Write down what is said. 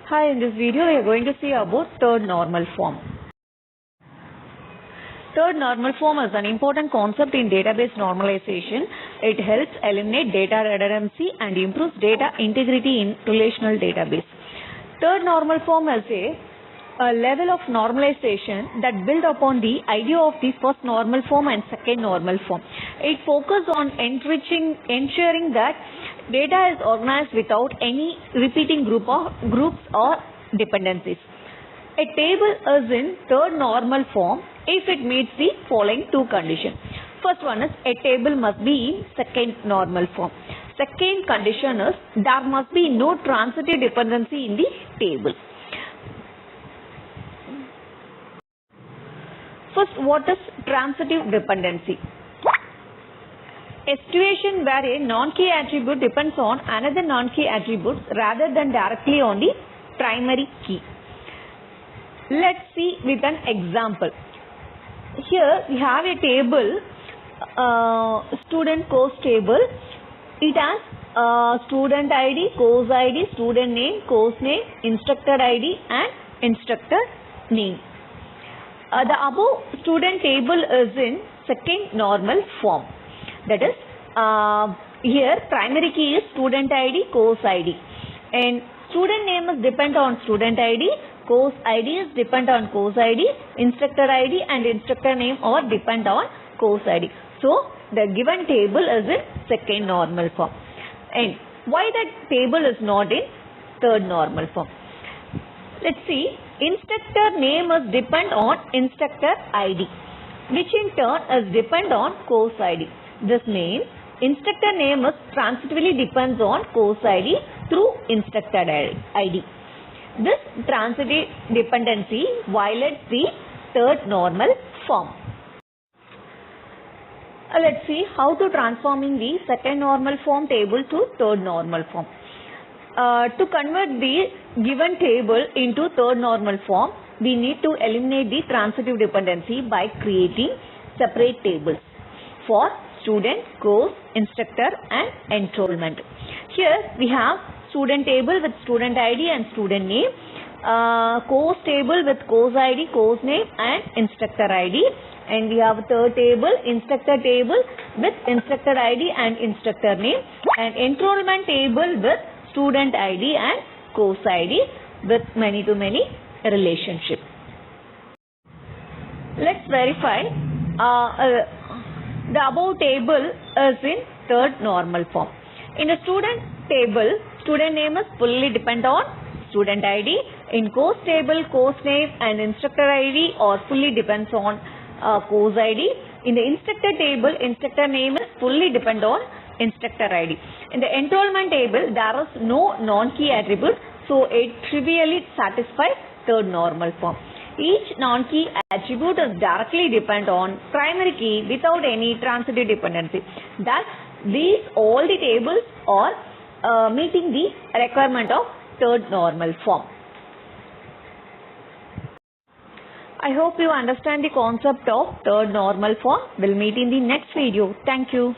Hi, in this video we are going to see about third normal form. Third normal form is an important concept in database normalization. It helps eliminate data redundancy and improves data integrity in relational database. Third normal form is a level of normalization that builds upon the idea of the first normal form and second normal form. It focuses on ensuring that data is organized without any repeating groups or dependencies. A table is in third normal form if it meets the following two conditions. First one is a table must be in second normal form. Second condition is there must be no transitive dependency in the table. First, what is transitive dependency? A situation where a non-key attribute depends on another non-key attribute rather than directly on the primary key. Let's see with an example. Here we have a table, student course table. It has student ID, course ID, student name, course name, instructor ID and instructor name. The above student table is in second normal form. That is, here primary key is student ID, course ID, and student name is depend on student ID, course ID is depend on course ID, instructor ID and instructor name are depend on course ID. So the given table is in second normal form. And why that table is not in third normal form? Let's see. Instructor name is depend on instructor ID, which in turn is depend on course ID. This means instructor name is transitively depends on course ID through instructor ID. This transitive dependency violates the third normal form. Let's see how to transforming the second normal form table to third normal form. To convert the given table into third normal form, we need to eliminate the transitive dependency by creating separate tables for student, course, instructor and enrollment. Here we have student table with student ID and student name, course table with course ID, course name and instructor ID, and we have third table, instructor table with instructor ID and instructor name, and enrollment table with student ID and course ID with many-to-many relationship. Let's verify the above table is in third normal form. In the student table, student name is fully depend on student ID. In course table, course name and instructor ID or fully depends on course ID. In the instructor table, instructor name is fully depend on instructor ID. In the enrollment table, there is no non-key attribute, so it trivially satisfies third normal form. Each non-key attribute is directly depend on primary key without any transitive dependency. Thus, all the tables are meeting the requirement of third normal form. I hope you understand the concept of third normal form. We'll meet in the next video. Thank you.